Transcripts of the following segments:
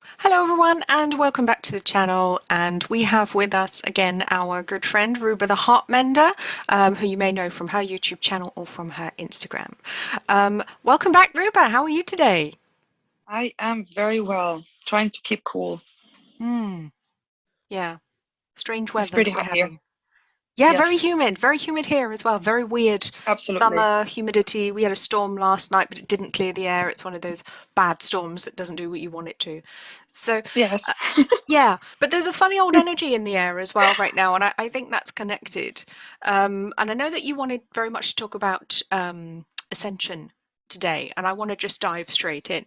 Hello everyone and welcome back to the channel, and we have with us again our good friend Ruba the Heart-Mender, who you may know from her YouTube channel or from her Instagram. Welcome back, Ruba. How are you today? I am very well, trying to keep cool. Yeah, strange It's weather pretty that we're hot here. having. Yeah, Yes, very humid here as well. Very weird absolutely. summer humidity. We had a storm last night, but it didn't clear the air. It's one of those bad storms that doesn't do what you want it to. So, Yes. uh, yeah, but there's a funny old energy in the air as well right now, and I think that's connected. And I know that you wanted very much to talk about Ascension today, and I want to just dive straight in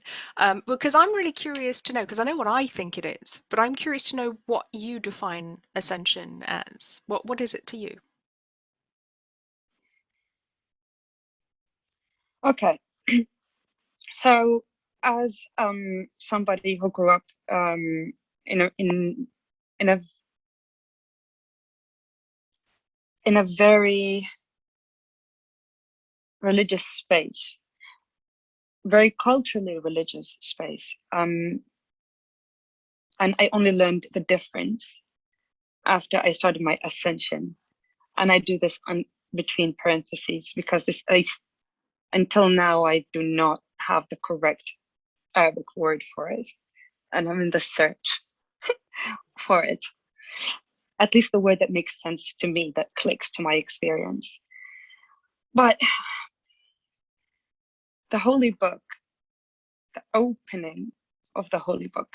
because I'm really curious to know, because I know what I think it is, but I'm curious to know what you define Ascension as. What is it to you? Okay. So, as somebody who grew up in a in a in a very religious space, very culturally religious space, and I only learned the difference after I started my ascension. And I do this on between parentheses because until now I do not have the correct Arabic word for it, and I'm in the search for it. At least the word that makes sense to me, that clicks to my experience. But the Holy Book, the opening of the Holy Book,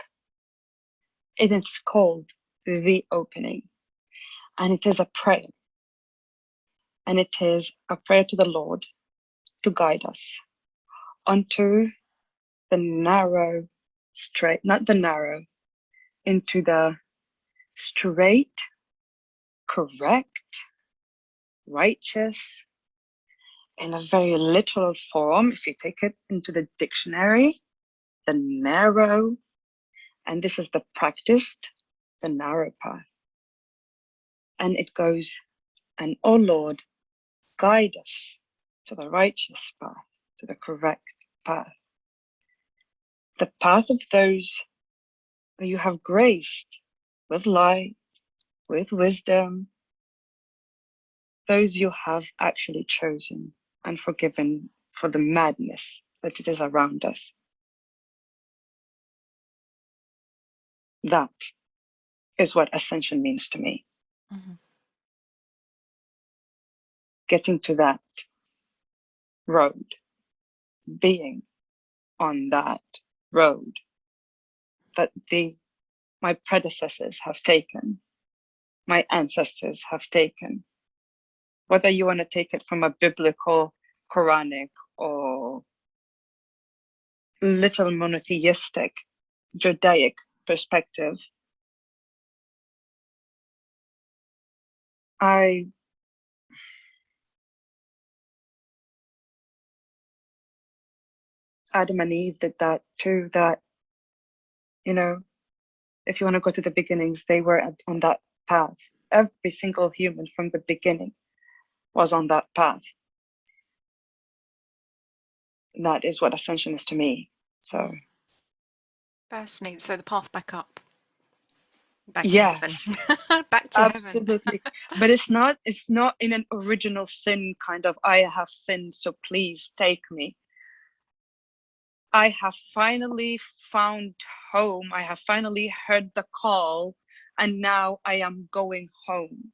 it is called the opening, and it is a prayer, and it is a prayer to the Lord to guide us onto the narrow, straight, not the narrow, into the straight, correct, righteous, in a very literal form. If you take it into the dictionary, the narrow, and this is the practiced, the narrow path. And it goes, and oh Lord, guide us to the righteous path, to the correct path, the path of those that you have graced with light, with wisdom, those you have actually chosen and forgiven for the madness that it is around us. That is what ascension means to me. Mhm. Getting to that road, being on that road that my predecessors have taken, my ancestors have taken. Whether you want to take it from a biblical, Quranic, or little monotheistic, Judaic perspective, I Adam and Eve did that too. That, you know, if you want to go to the beginnings, they were on that path. Every single human from the beginning was on that path. And that is what ascension is to me. So, Fascinating. So the path back to yes, heaven, back to heaven. absolutely. But it's not in an original sin kind of, I have sinned, so please take me. I have finally found home. I have finally heard the call, and now I am going home.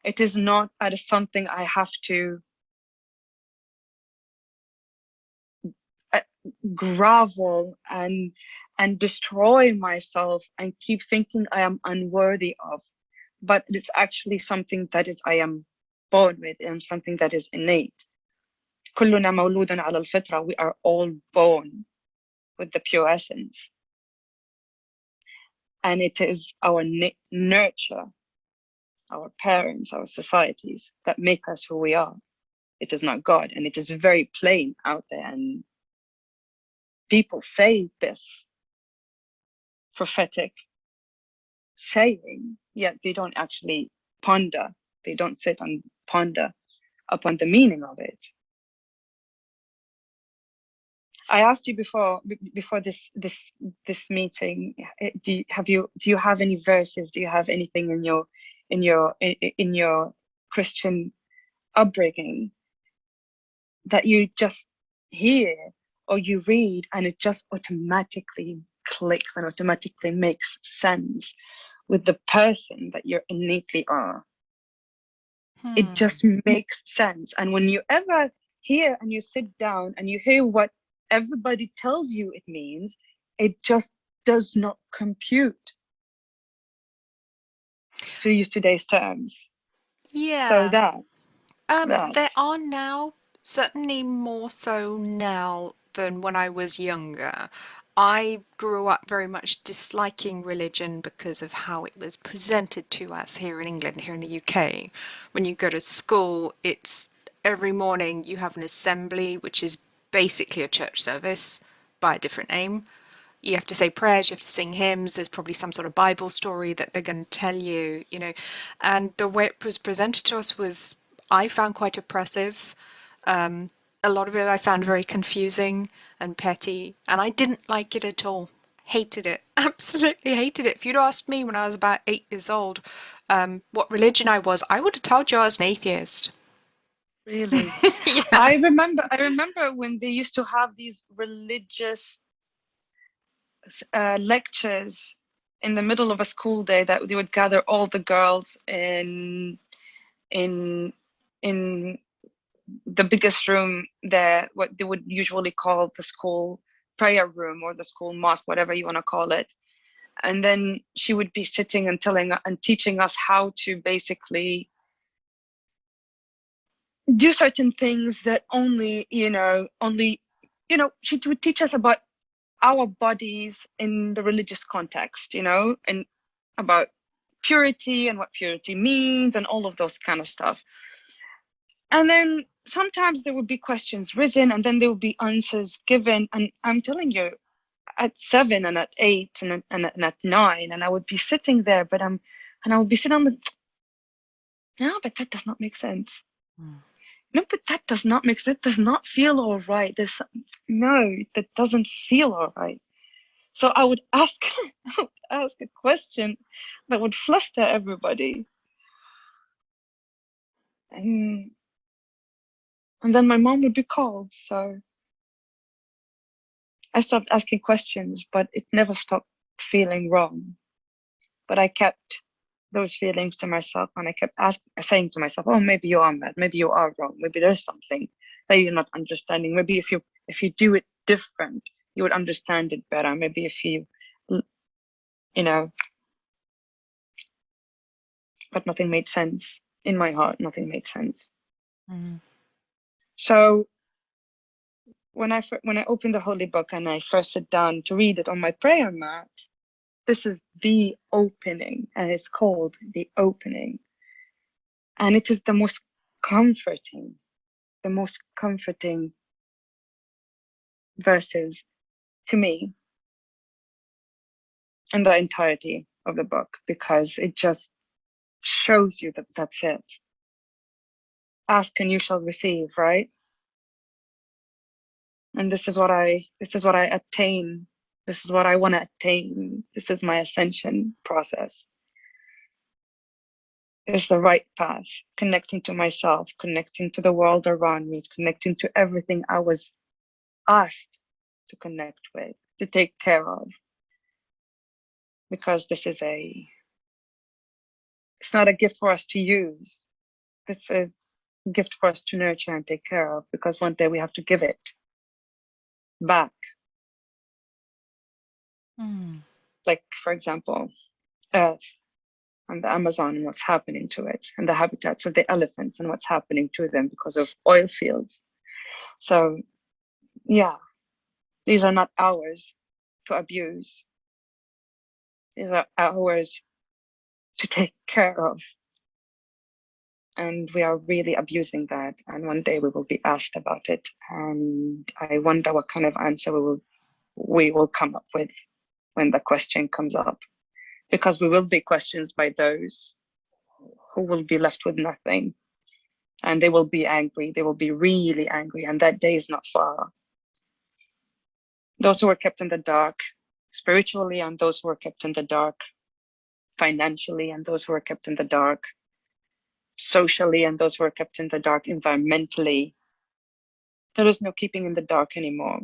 It is not as something I have to uh, grovel and destroy myself and keep thinking I am unworthy of. But it's actually something that is I am born with, and something that is innate. كلنا مولود على الفطرة. We are all born with the pure essence, and it is our nurture, our parents, our societies that make us who we are. It is not God, and it is very plain out there. And people say this prophetic saying, yet they don't actually ponder. They don't sit and ponder upon the meaning of it. I asked you before this meeting. Do you have any verses? Do you have anything in your Christian upbringing that you just hear or you read and it just automatically clicks and automatically makes sense with the person that you innately are? It just makes sense. And when you ever hear and you sit down and you hear what everybody tells you it means, it just does not compute, to use today's terms. So Yeah. that There are now, certainly more so now than when I was younger. I grew up very much disliking religion because of how it was presented to us here in England, here in the UK. When you go to school, it's every morning you have an assembly, which is basically a church service by a different name. You have to say prayers, you have to sing hymns, there's probably some sort of Bible story that they're going to tell you, you know. And the way it was presented to us was, I found quite oppressive. A lot of it I found very confusing and petty, and I didn't like it at all. Hated it. Absolutely hated it. If you'd asked me when I was about 8 years old what religion I was, I would have told you I was an atheist. really, Yeah. I remember when they used to have these religious lectures in the middle of a school day, that they would gather all the girls in in the biggest room there, what they would usually call the school prayer room or the school mosque, whatever you want to call it. And then she would be sitting and telling and teaching us how to basically do certain things that she would teach us about our bodies in the religious context, and about purity and what purity means and all of those kind of stuff. And then sometimes there would be questions risen and then there would be answers given. And I'm telling you, at 7 and at 8 and at 9, and I would be sitting there, and I would be sitting on the, no, but that does not make sense. No, but that does not make sense. That does not feel all right. No, that doesn't feel all right. So I would ask, I would ask a question that would fluster everybody. And, and then my mom would be called. So I stopped asking questions, but it never stopped feeling wrong. But I kept those feelings to myself, and I kept saying to myself, "Oh, maybe you are mad. Maybe you are wrong. Maybe there's something that you're not understanding. Maybe if you do it different, you would understand it better. Maybe if you know." But nothing made sense in my heart. Nothing made sense. So when I opened the holy book and I first sit down to read it on my prayer mat, this is the opening, and it's called the opening. And it is the most comforting verses to me in the entirety of the book, because it just shows you that that's it. Ask and you shall receive, right? And this is what I attain. This is what I want to attain. This is my ascension process. It's the right path, connecting to myself, connecting to the world around me, connecting to everything I was asked to connect with, to take care of. Because it's not a gift for us to use. This is a gift for us to nurture and take care of, because one day we have to give it back. Like, for example, Earth and the Amazon and what's happening to it, and the habitats of the elephants and what's happening to them because of oil fields. So, yeah, these are not ours to abuse. These are ours to take care of. And we are really abusing that. And one day we will be asked about it. And I wonder what kind of answer we will come up with when the question comes up. Because we will be questioned by those who will be left with nothing. And they will be angry. They will be really angry. And that day is not far. those who were kept in the dark spiritually, and those who were kept in the dark financially, and those who were kept in the dark socially, and those who were kept in the dark environmentally. There is no keeping in the dark anymore.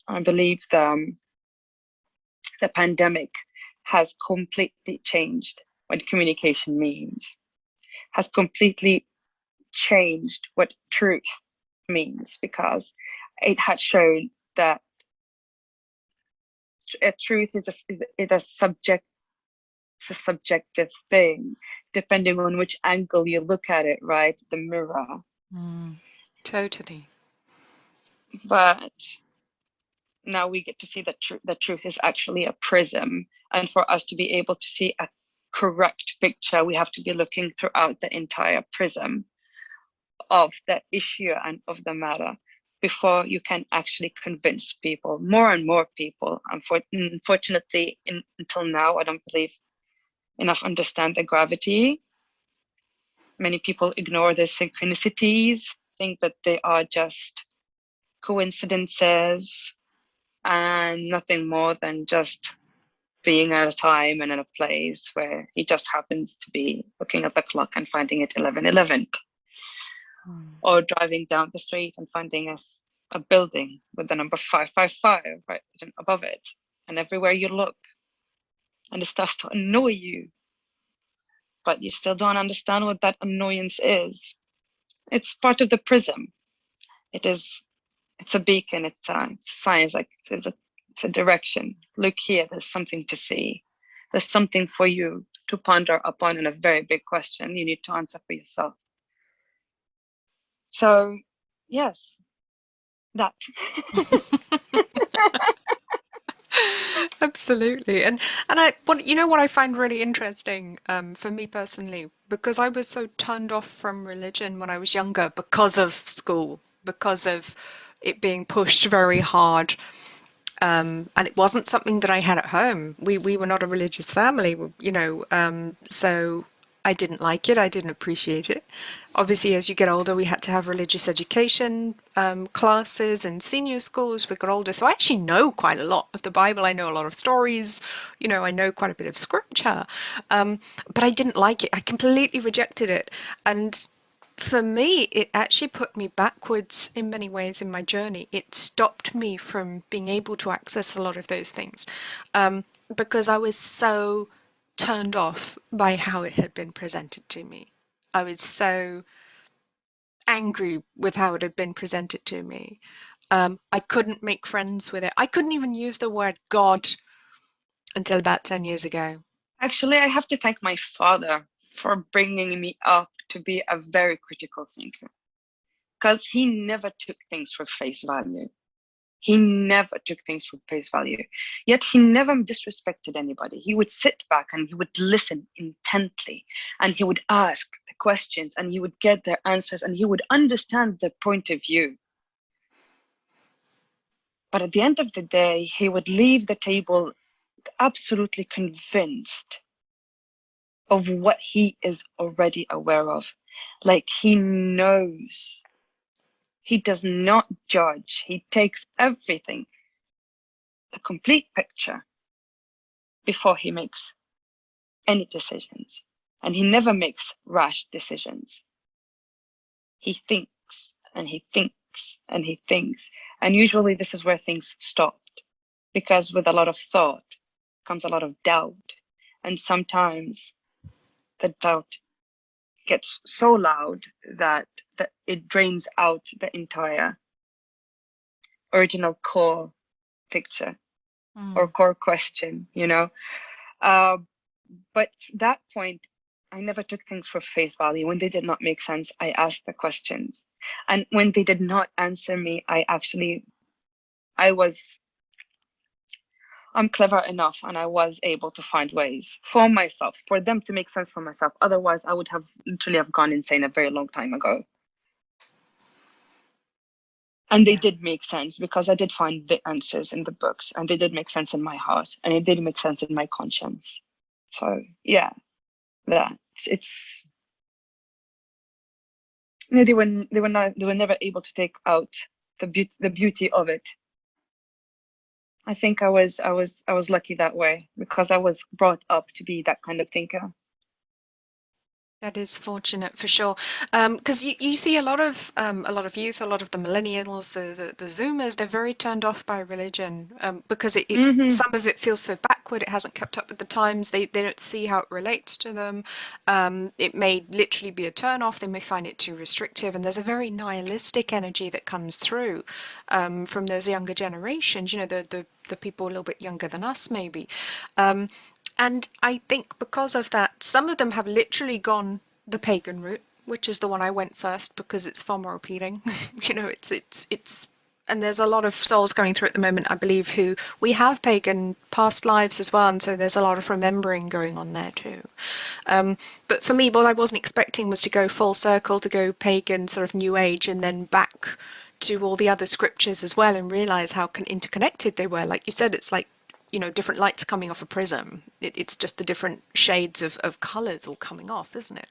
I believe the pandemic has completely changed what communication means, has completely changed what truth means, because it had shown that a truth is a subjective thing, depending on which angle you look at it, right? The mirror. Totally. But now we get to see that the truth is actually a prism. And for us to be able to see a correct picture, we have to be looking throughout the entire prism of the issue and of the matter before you can actually convince people, more and more people. Unfortunately, until now, I don't believe enough understand the gravity. Many people ignore the synchronicities, think that they are just coincidences and nothing more than just being at a time and in a place where he just happens to be looking at the clock and finding it 11:11, or driving down the street and finding a building with the number 555 right above it, and everywhere you look, and it starts to annoy you, but you still don't understand what that annoyance is. It's part of the prism. It's a beacon. It's a signs, like it's a direction. Look here, there's something to see. There's something for you to ponder upon, and a very big question you need to answer for yourself. So yes, that. Absolutely. And I what you know what I find really interesting, for me personally, because I was so turned off from religion when I was younger because of school, because of it being pushed very hard. And it wasn't something that I had at home. We were not a religious family, so I didn't like it. I didn't appreciate it. Obviously, as you get older, we had to have religious education classes in senior school as we got older. So I actually know quite a lot of the Bible. I know a lot of stories. I know quite a bit of scripture. But I didn't like it. I completely rejected it. And for me, it actually put me backwards in many ways in my journey. It stopped me from being able to access a lot of those things, because I was so turned off by how it had been presented to me. I was so angry with how it had been presented to me. I couldn't make friends with it. I couldn't even use the word God until about 10 years ago. Actually, I have to thank my father for bringing me up to be a very critical thinker, because he never took things for face value. He never took things for face value. Yet he never disrespected anybody. He would sit back and he would listen intently, and he would ask the questions, and he would get their answers, and he would understand their point of view. But at the end of the day, he would leave the table absolutely convinced of what he is already aware of. Like, he knows. He does not judge. He takes everything, the complete picture, before he makes any decisions. And he never makes rash decisions. He thinks and he thinks and he thinks. And usually this is where things stopped, because with a lot of thought comes a lot of doubt. And sometimes the doubt gets so loud that it drains out the entire original core picture or core question. But that point, I never took things for face value. When they did not make sense, I asked the questions. And when they did not answer me, I'm clever enough, and I was able to find ways for myself, for them to make sense for myself. Otherwise, I would have literally have gone insane a very long time ago. And they did make sense, because I did find the answers in the books, and they did make sense in my heart, and it did make sense in my conscience. So yeah, that it's they were never able to take out the beauty of it. I think I was lucky that way because I was brought up to be that kind of thinker. That is fortunate for sure, because you see a lot of youth, a lot of the millennials, the Zoomers, they're very turned off by religion, because Mm-hmm. some of it feels so backward. It hasn't kept up with the times. They don't see how it relates to them. It may literally be a turn off. They may find it too restrictive, and there's a very nihilistic energy that comes through, from those younger generations. You know, the people a little bit younger than us, maybe. Um, and I think because of that, some of them have literally gone the pagan route, which is the one I went first because it's far more appealing. You know, and there's a lot of souls going through at the moment, I believe, who we have pagan past lives as well, and so there's a lot of remembering going on there too. But for me, what I wasn't expecting was to go full circle, to go pagan, sort of new age, and then back to all the other scriptures as well, and realize how interconnected they were. Like you said, it's like, you know, different lights coming off a prism. It's just the different shades of colours all coming off, isn't it?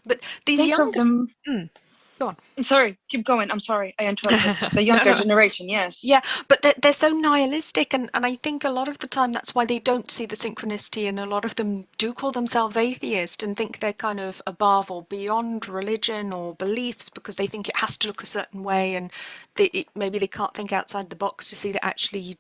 But these Think of younger... them. Go on. Sorry, keep going. I'm sorry, I interrupted. The No, younger no. generation, yes. Yeah, but they're so nihilistic, and I think a lot of the time that's why they don't see the synchronicity, and a lot of them do call themselves atheist and think they're kind of above or beyond religion or beliefs because they think it has to look a certain way, and maybe they can't think outside the box to see that actually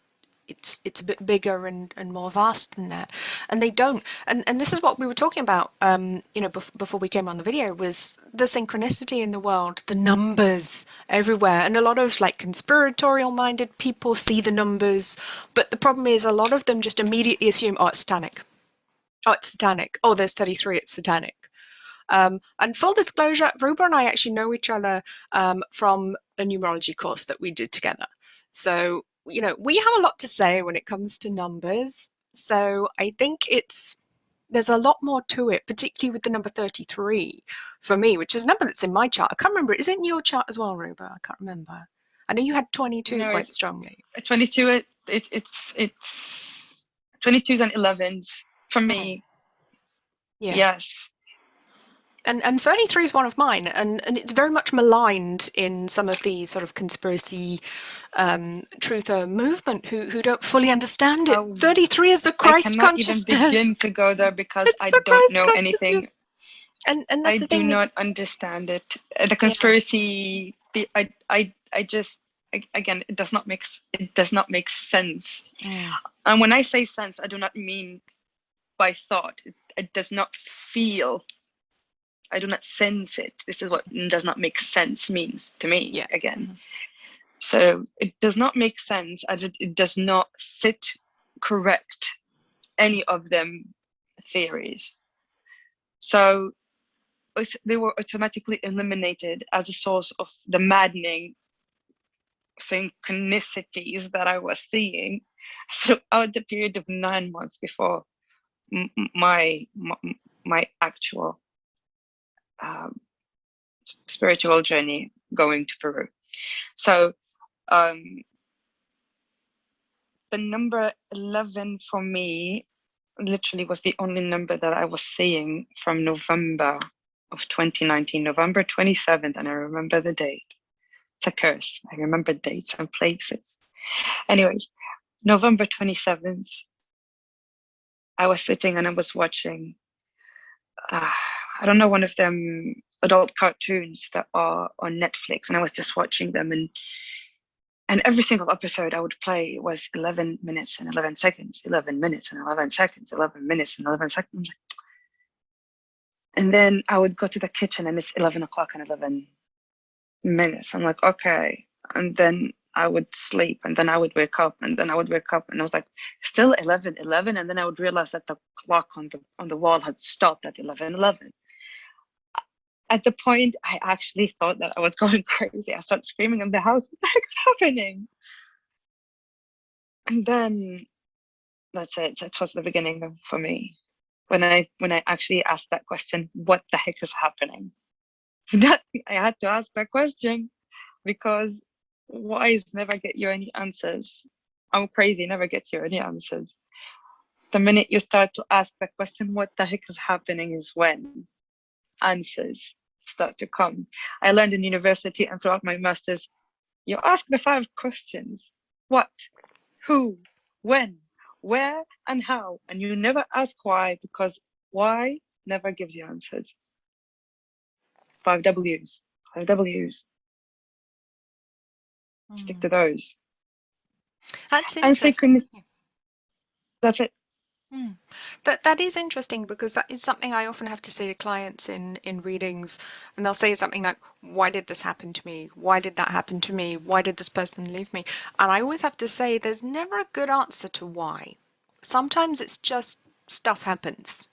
it's a bit bigger and more vast than that, and they don't. And this is what we were talking about, you know, before we came on the video, was the synchronicity in the world, the numbers everywhere, and a lot of like conspiratorial minded people see the numbers, but the problem is a lot of them just immediately assume, oh, it's satanic. Oh, it's satanic. Oh, there's 33, it's satanic. And full disclosure, Ruba and I actually know each other, from a numerology course that we did together. So, you know, we have a lot to say when it comes to numbers. So I think there's a lot more to it, particularly with the number 33 for me, which is a number that's in my chart. I can't remember. Is it in your chart as well, Ruba? I can't remember. I know you had 22 No, quite it's strongly. 22. It's 22s and 11s for Mm, me. yeah. Yes. And 33 is one of mine, and it's very much maligned in some of the sort of conspiracy, truther movement who don't fully understand it. Oh, 33 is the I Christ cannot even begin consciousness. to go there because It's I the don't Christ know anything. consciousness. And I that's the do thing. not understand it. The Yeah. conspiracy, I just, again, it does not make sense. Mm, And when I say sense, I do not mean by thought. It does not feel. I do not sense it. This is what does not make sense means to me, yeah. again. Mhm. So it does not make sense as it does not sit correct, any of them theories. So they were automatically eliminated as a source of the maddening synchronicities that I was seeing throughout the period of 9 months before my actual um, spiritual journey going to Peru. So um, the number 11 for me literally was the only number that I was seeing from November of 2019, November 27th, and I remember the date. It's a curse. I remember dates and places. Anyways, November 27th, I was sitting and I was watching, I don't know, one of them adult cartoons that are on Netflix, and I was just watching them, and every single episode I would play was 11 minutes and 11 seconds, 11 minutes and 11 seconds, 11 minutes and 11 seconds. And then I would go to the kitchen and it's 11 o'clock and 11 minutes. I'm like, okay. And then I would sleep, and then I would wake up, and then I would wake up, and I was like, still 11:11. And then I would realize that the clock on the wall had stopped at 11:11. At the point, I actually thought that I was going crazy. I started screaming in the house, what the heck's happening? And then that's it. That was the beginning for me. When I actually asked that question, what the heck is happening? That I had to ask that question because whys never get you any answers. I'm crazy never gets you any answers. The minute you start to ask the question, what the heck is happening, is when answers start to come. I learned in university and throughout my masters, you ask the 5 questions: what, who, when, where, and how. And you never ask why, because why never gives you answers. 5 Ws, 5 Ws. Stick to those. That's And interesting. that's it. That is interesting, because that is something I often have to say to clients in readings, and they'll say something like, why did this happen to me? Why did that happen to me? Why did this person leave me? And I always have to say there's never a good answer to why. Sometimes it's just stuff happens.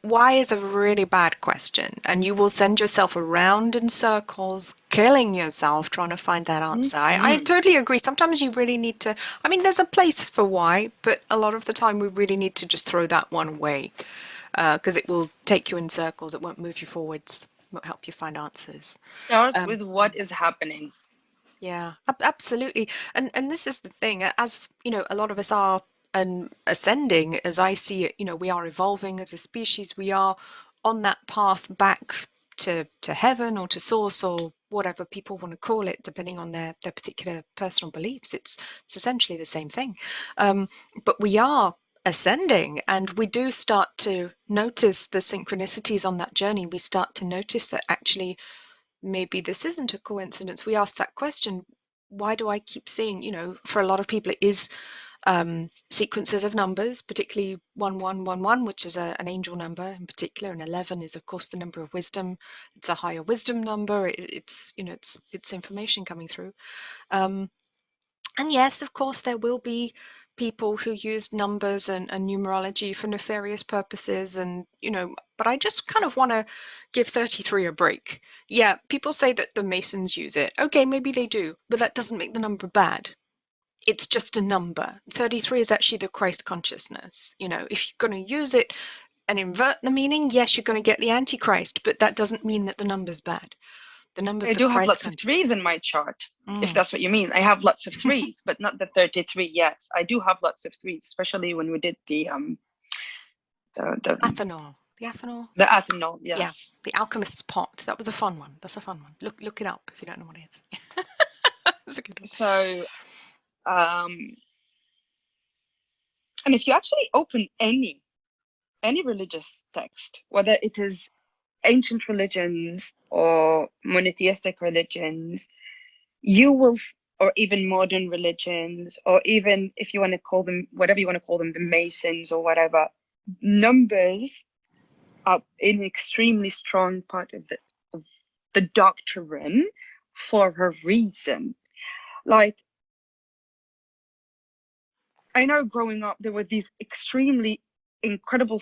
Why is a really bad question, and you will send yourself around in circles, killing yourself trying to find that answer. I totally agree. Sometimes you really need to, I mean, there's a place for why, but a lot of the time we really need to just throw that one away, because it will take you in circles. It won't move you forwards. It won't help you find answers. Start with what is happening. Yeah, absolutely. And this is the thing, as you know, a lot of us are ascending, as I see it, you know, we are evolving as a species. We are on that path back to heaven or to source, or whatever people want to call it, depending on their particular personal beliefs. It's essentially the same thing. But we are ascending, and we do start to notice the synchronicities on that journey. We start to notice that actually maybe this isn't a coincidence. We ask that question, why do I keep seeing, you know, for a lot of people it is sequences of numbers, particularly 1111, which is an angel number in particular, and 11 is of course the number of wisdom. It's a higher wisdom number. It's you know, it's information coming through. And yes, of course, there will be people who use numbers and numerology for nefarious purposes, and you know, but I just kind of want to give 33 a break. Yeah, people say that the Masons use it. Okay, maybe they do, but that doesn't make the number bad. It's just a number. 33 is actually the Christ consciousness. You know, if you're going to use it and invert the meaning, yes, you're going to get the Antichrist, but that doesn't mean that the number's bad. The number's I the do have Christ lots of consciousness. threes in my chart, if that's what you mean. I have lots of threes, but not the 33. Yes, I do have lots of threes, especially when we did the Athanol. The Athanol? the ethanol. Yeah, Yes. the Alchemist's Pot. That was a fun one. That's a fun one. Look it up if you don't know what it is. That's a good one. So, and if you actually open any religious text, whether it is ancient religions or monotheistic religions, you will, or even modern religions, or even if you want to call them whatever you want to call them, the Masons or whatever, numbers are an extremely strong part of the doctrine for a reason. Like, I know growing up there were these extremely incredible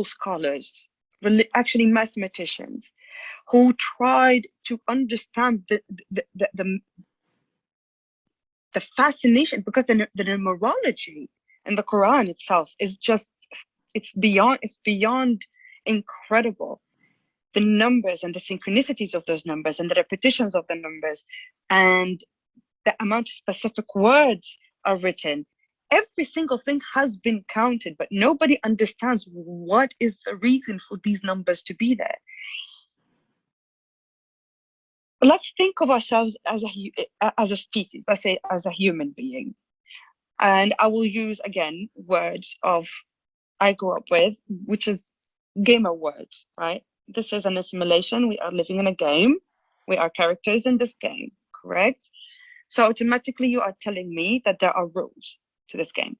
scholars, actually mathematicians, who tried to understand the fascination, because the numerology in the Quran itself is just, it's beyond incredible. The numbers and the synchronicities of those numbers and the repetitions of the numbers and the amount of specific words are written. Every single thing has been counted, but nobody understands what is the reason for these numbers to be there. Let's think of ourselves as a species, let's say as a human being. And I will use again words of I grew up with, which is gamer words, right? This is an assimilation. We are living in a game. We are characters in this game, correct? So automatically you are telling me that there are rules to this game.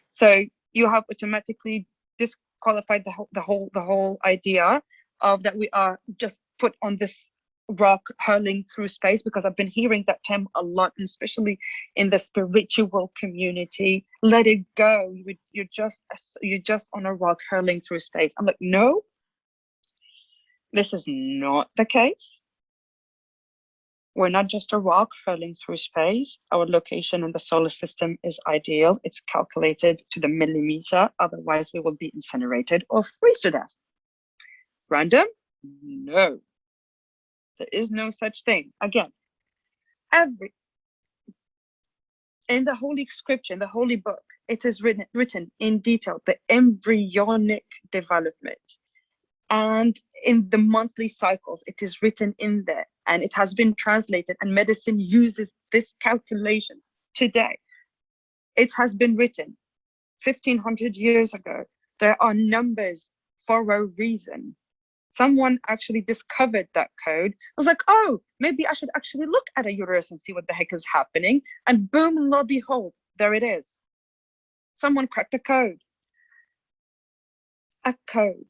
So you have automatically disqualified the whole idea of that we are just put on this rock hurling through space, because I've been hearing that term a lot, and especially in the spiritual community. Let it go. You're just on a rock hurling through space. I'm like, no, this is not the case. We're not just a rock hurling through space. Our location in the solar system is ideal. It's calculated to the millimeter. Otherwise, we will be incinerated or freeze to death. Random? No. There is no such thing. Again, in the Holy Scripture, in the Holy Book, it is written in detail, the embryonic development. And in the monthly cycles, it is written in there, and it has been translated, and medicine uses this calculations today. It has been written 1500 years ago. There are numbers for a reason. Someone actually discovered that code. I was like, oh, maybe I should actually look at a uterus and see what the heck is happening. And boom, lo and behold, there it is. Someone cracked a code. A code.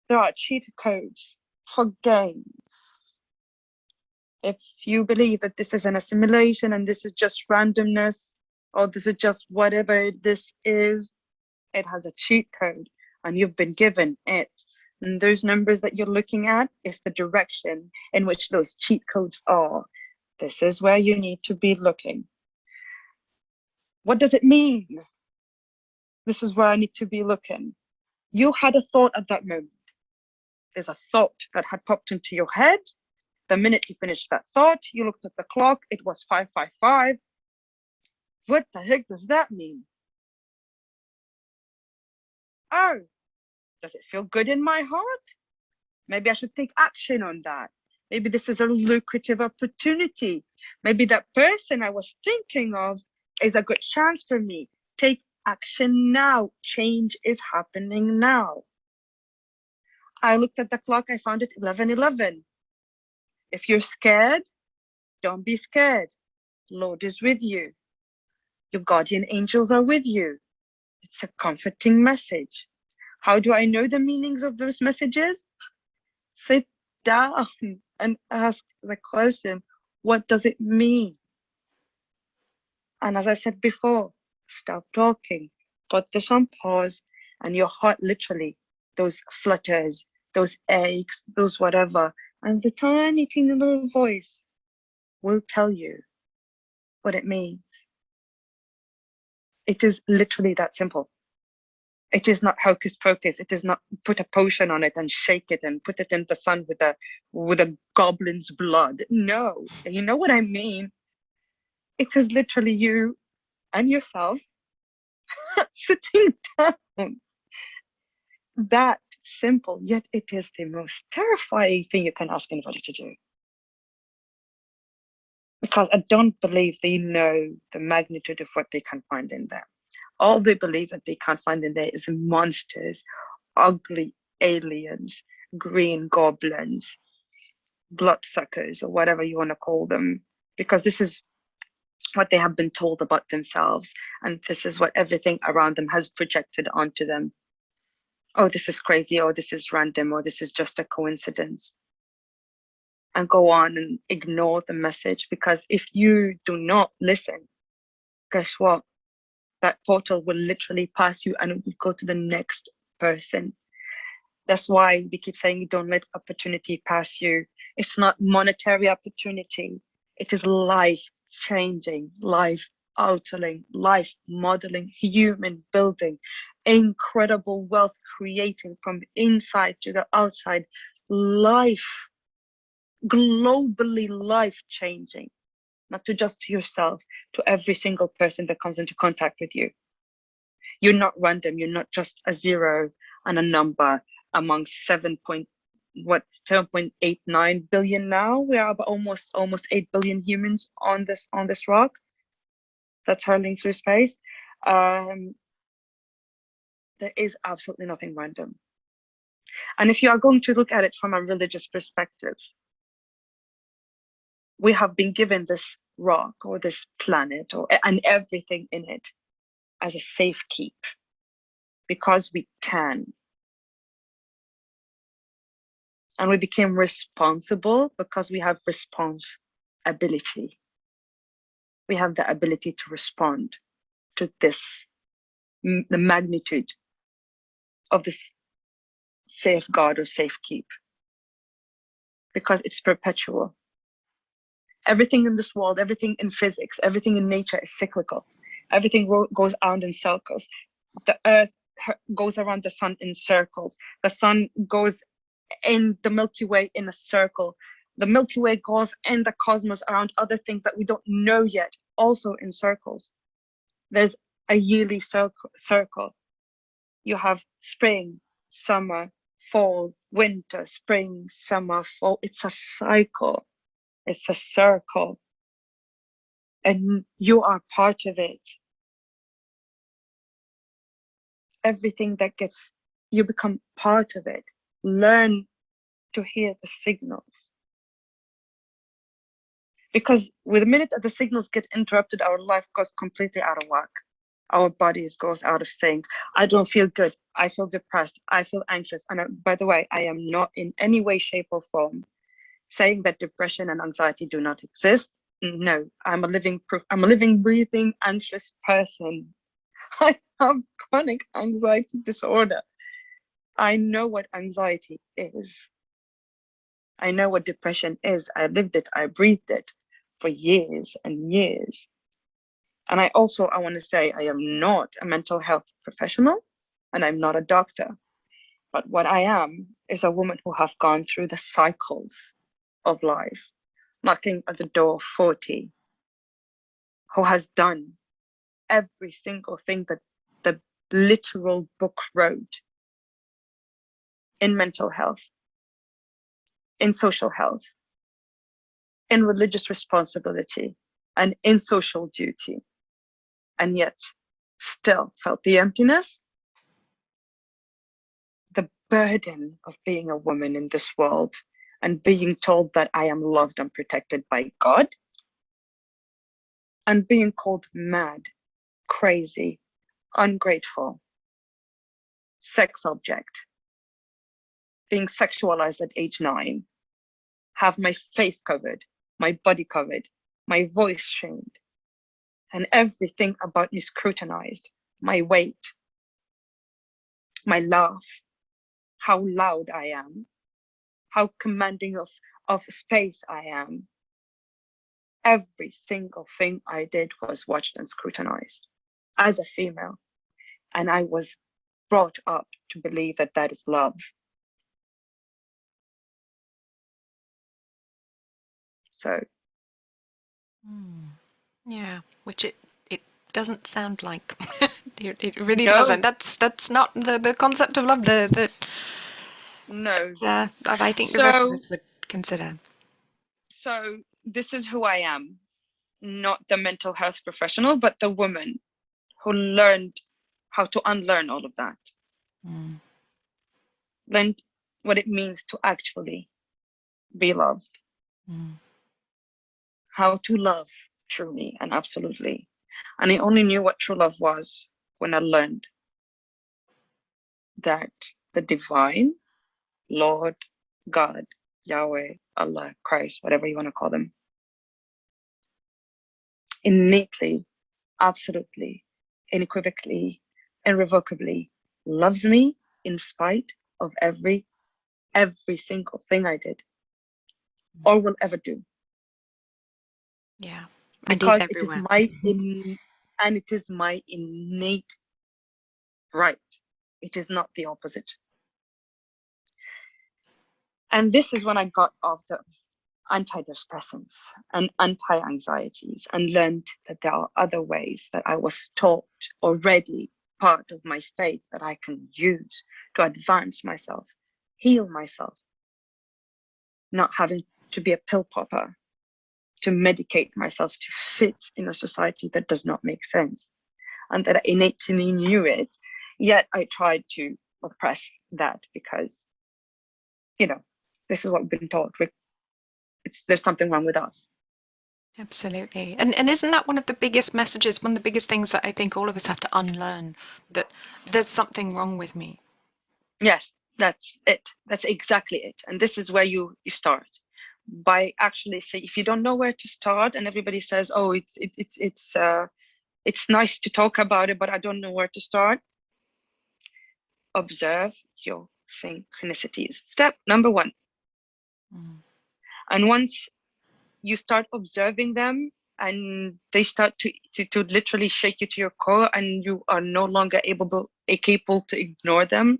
There are cheat codes for games. If you believe that this is an assimilation and this is just randomness, or this is just whatever this is, it has a cheat code and you've been given it. And those numbers that you're looking at is the direction in which those cheat codes are. This is where you need to be looking. What does it mean? This is where I need to be looking. You had a thought at that moment. There's a thought that had popped into your head. The minute you finished that thought, you looked at the clock, it was 5:55. What the heck does that mean? Oh, does it feel good in my heart? Maybe I should take action on that. Maybe this is a lucrative opportunity. Maybe that person I was thinking of is a good chance for me. Take action now. Change is happening now. I looked at the clock, I found it 11:11. If you're scared, don't be scared. Lord is with you. Your guardian angels are with you. It's a comforting message. How do I know the meanings of those messages? Sit down and ask the question, what does it mean? And as I said before, stop talking, put this on pause, and your heart literally, those flutters, those aches, those whatever, and the tiny, teeny little voice will tell you what it means. It is literally that simple. It is not hocus pocus. It is not put a potion on it and shake it and put it in the sun with a goblin's blood. No, you know what I mean? It is literally you and yourself sitting down. That simple, yet it is the most terrifying thing you can ask anybody to do. Because I don't believe they know the magnitude of what they can find in there. All they believe that they can't find in there is monsters, ugly aliens, green goblins, bloodsuckers, or whatever you want to call them, because this is what they have been told about themselves, and this is what everything around them has projected onto them. Oh, this is crazy, or this is random, or this is just a coincidence. And go on and ignore the message, because if you do not listen, guess what? That portal will literally pass you and it will go to the next person. That's why we keep saying don't let opportunity pass you. It's not monetary opportunity. It is life changing, life altering, life modeling, human building, incredible wealth creating from inside to the outside, life, globally life changing, not to just to yourself, to every single person that comes into contact with you. You're not random. You're not just a zero and a number amongst 7.89 billion now. We are about almost 8 billion humans on this rock that's hurling through space. There is absolutely nothing random. And if you are going to look at it from a religious perspective, we have been given this rock or this planet and everything in it as a safekeep because we can. And we became responsible because we have responsibility. We have the ability to respond to this, the magnitude of this safeguard or safekeep, because it's perpetual. Everything in this world, everything in physics, everything in nature is cyclical. Everything goes around in circles. The earth goes around the sun in circles. The sun goes in the Milky Way in a circle. The Milky Way goes in the cosmos around other things that we don't know yet, also in circles. There's a yearly circle. You have spring, summer, fall, winter, spring, summer, fall. It's a cycle. It's a circle. And you are part of it. Everything that gets, you become part of it. Learn to hear the signals. Because with the minute that the signals get interrupted, our life goes completely out of whack. Our bodies goes out of sync. I don't feel good. I feel depressed. I feel anxious. And by the way, I am not in any way, shape, or form saying that depression and anxiety do not exist. No, I'm a living proof. I'm a living, breathing, anxious person. I have chronic anxiety disorder. I know what anxiety is. I know what depression is. I lived it. I breathed it for years and years. And I want to say I am not a mental health professional and I'm not a doctor. But what I am is a woman who have gone through the cycles of life, knocking at the door of 40, who has done every single thing that the literal book wrote in mental health, in social health, in religious responsibility, and in social duty, and yet still felt the emptiness, the burden of being a woman in this world and being told that I am loved and protected by God, and being called mad, crazy, ungrateful, sex object, being sexualized at age 9, have my face covered, my body covered, my voice shamed, and everything about me scrutinized, my weight, my laugh, how loud I am, how commanding of space I am. Every single thing I did was watched and scrutinized as a female. And I was brought up to believe that that is love. So Yeah, which it doesn't sound like. It really doesn't. no, That's not the concept of love no. that I think the rest of So us would consider. so this is who I am, not the mental health professional, but the woman who learned how to unlearn all of that. Learned what it means to actually be loved. How to love truly and absolutely. And I only knew what true love was when I learned that the divine, Lord, God, Yahweh, Allah, Christ, whatever you want to call them, innately, absolutely, unequivocally, irrevocably loves me in spite of every single thing I did or will ever do. Yeah, and he's Because it is everywhere. and it is my innate right. It is not the opposite. And this is when I got off the antidepressants and anti-anxieties and learned that there are other ways that I was taught already, part of my faith, that I can use to advance myself, heal myself, not having to be a pill popper, to medicate myself to fit in a society that does not make sense, and that I innately knew it, yet I tried to oppress that because, this is what we've been taught. There's something wrong with us. Absolutely. And isn't that one of the biggest messages, one of the biggest things that I think all of us have to unlearn, that there's something wrong with me? Yes, that's it. That's exactly it. And this is where you start by actually say, if you don't know where to start, and everybody says, oh, it's nice to talk about it, but I don't know where to start. Observe your synchronicities. Step number 1. And once you start observing them and they start to literally shake you to your core, and you are no longer capable to ignore them,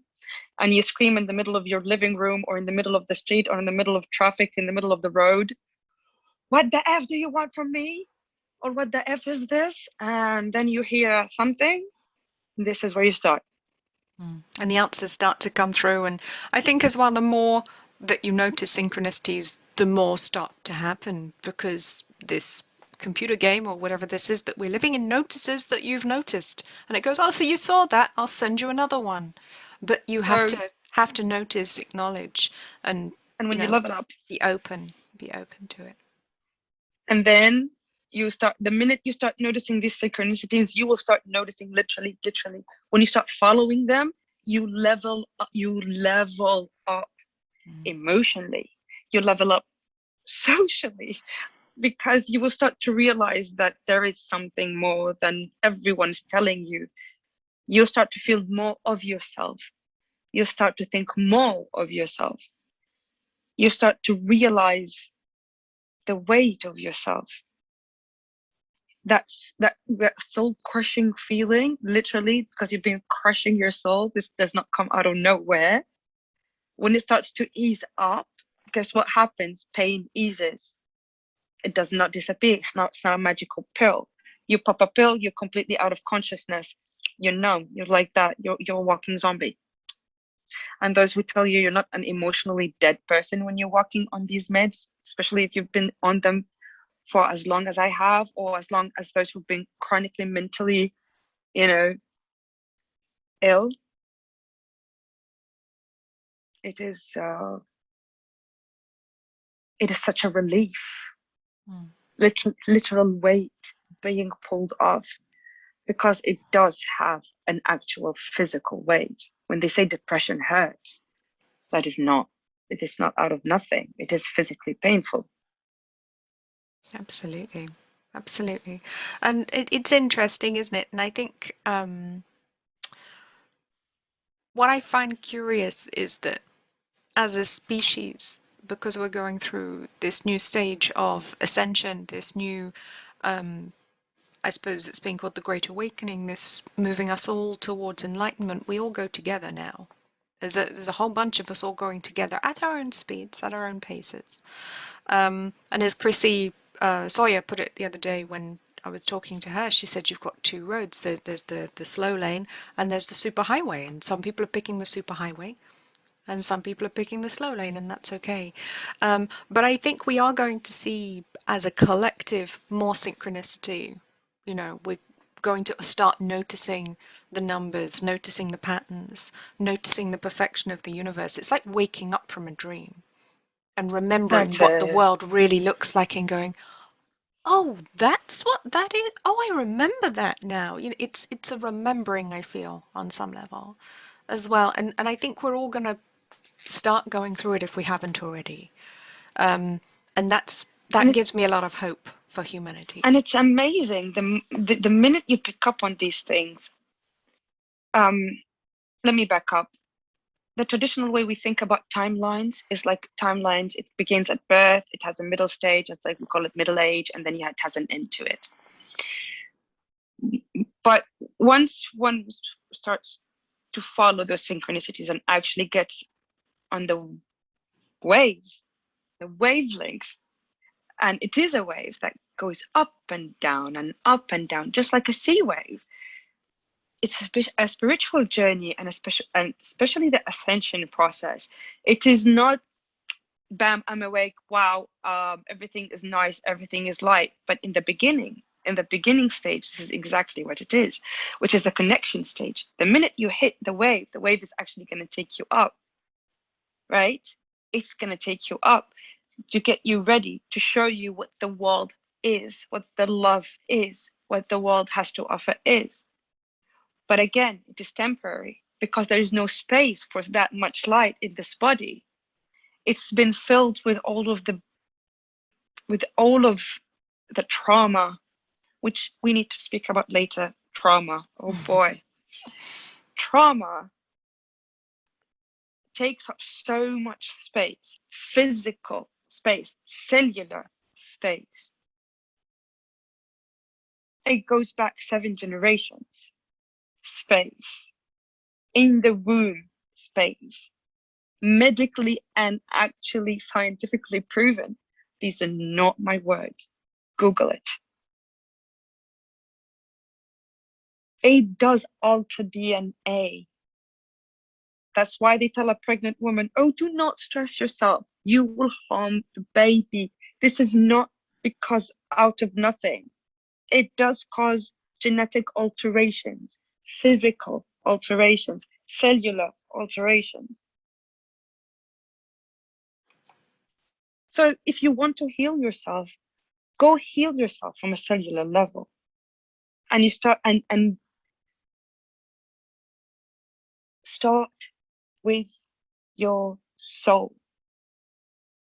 and you scream in the middle of your living room or in the middle of the street or in the middle of traffic, in the middle of the road, what the F do you want from me? Or what the F is this? And then you hear something. This is where you start. And the answers start to come through. And I think as well, the more that you notice synchronicities, the more start to happen, because this computer game or whatever this is that we're living in notices that you've noticed, and it goes, oh, so you saw that, I'll send you another one. But you So, have to notice, acknowledge, and and you when you know, level up, be open to it. and then you start, the minute you start noticing these synchronicities, you will start noticing literally, when you start following them, you level up, emotionally, you level up socially, because you will start to realize that there is something more than everyone's telling you. You'll start to feel more of yourself. You'll start to think more of yourself. You start to realize the weight of yourself. That soul crushing feeling, literally, because you've been crushing your soul. This does not come out of nowhere. When it starts to ease up, guess what happens? Pain eases. It does not disappear. It's not a magical pill. You pop a pill, you're completely out of consciousness. You're numb. You're like that. You're a walking zombie. And those who tell you you're not an emotionally dead person when you're walking on these meds, especially if you've been on them for as long as I have, or as long as those who've been chronically mentally, ill, it is such a relief. Literal weight being pulled off, because it does have an actual physical weight. When they say depression hurts, that is not, it is not out of nothing. It is physically painful. Absolutely. Absolutely. And it's interesting, isn't it? And I think what I find curious is that as a species, because we're going through this new stage of ascension, this new, I suppose it's being called the Great Awakening, this moving us all towards enlightenment, we all go together now. There's a whole bunch of us all going together at our own speeds, at our own paces. And as Chrissy Sawyer put it the other day when I was talking to her, she said you've got two roads. There's the slow lane and there's the superhighway. And some people are picking the superhighway and some people are picking the slow lane, and that's okay. But I think we are going to see, as a collective, more synchronicity. We're going to start noticing the numbers, noticing the patterns, noticing the perfection of the universe. It's like waking up from a dream and remembering That's what the a world really looks like and going, oh, that's what that is. Oh, I remember that now. It's a remembering, I feel, on some level as well. And I think we're all going to start going through it if we haven't already. And and that it's gives me a lot of hope for humanity. and it's amazing, the minute you pick up on these things. Let me back up. The traditional way we think about timelines is like timelines. It begins at birth. It has a middle stage. It's like we call it middle age, and then it has an end to it. But once one starts to follow those synchronicities and actually gets on the wave, the wavelength, and it is a wave that goes up and down, just like a sea wave. It's a spiritual journey, and especially the ascension process. It is not bam, I'm awake, wow, everything is nice, everything is light. But in the beginning stage, this is exactly what it is, which is the connection stage. The minute you hit the wave is actually going to take you up, right? It's going to take you up to get you ready, to show you what the world is, what the love is, what the world has to offer is. But again, it is temporary, because there is no space for that much light in this body. It's been filled with all of the trauma, which we need to speak about later. Trauma, oh boy. Trauma takes up so much space, physical space, cellular space. It goes back 7 generations. Space. In the womb space. Medically and actually scientifically proven. These are not my words. Google it. It does alter DNA. That's why they tell a pregnant woman, oh, do not stress yourself. You will harm the baby. This is not because out of nothing. It does cause genetic alterations, physical alterations, cellular alterations. So if you want to heal yourself, go heal yourself from a cellular level. And you start start with your soul.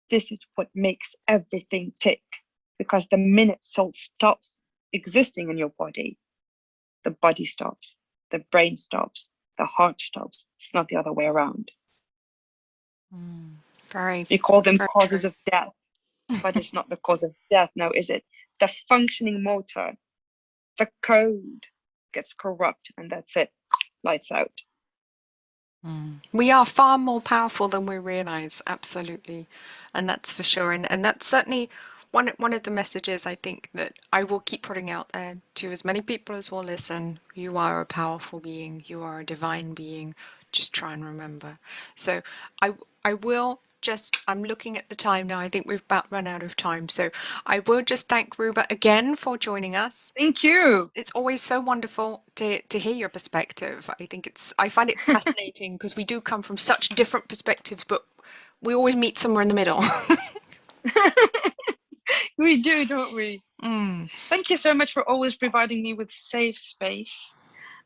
This is what makes everything tick. Because the minute soul stops existing in your body, the body stops, the brain stops, the heart stops. It's not the other way around. Very, We call them very causes true. of death, but it's not the cause of death now, is it? The functioning motor, the code gets corrupt, and that's it. Lights out. We are far more powerful than we realize, absolutely. And that's for sure. And that's certainly one of the messages I think that I will keep putting out there to as many people as will listen. You are a powerful being. You are a divine being. Just try and remember. So I will just, I'm looking at the time now. I think we've about run out of time. So I will just thank Ruba again for joining us. Thank you. It's always so wonderful to hear your perspective. I find it fascinating because we do come from such different perspectives, but we always meet somewhere in the middle. We do, don't we? Mm. Thank you so much for always providing me with safe space.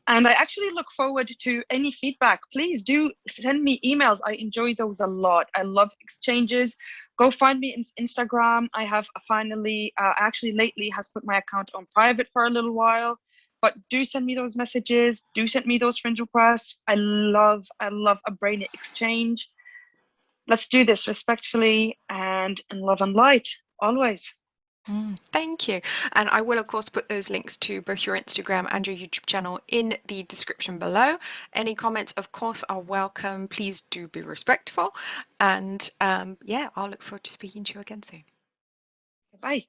And I actually look forward to any feedback. Please do send me emails. I enjoy those a lot. I love exchanges. Go find me in Instagram. I have finally, actually lately has put my account on private for a little while. But do send me those messages. Do send me those friend requests. I love a brain exchange. Let's do this respectfully and in love and light, always. Thank you. And I will, of course, put those links to both your Instagram and your YouTube channel in the description below. Any comments, of course, are welcome. Please do be respectful. And yeah, I'll look forward to speaking to you again soon. Bye.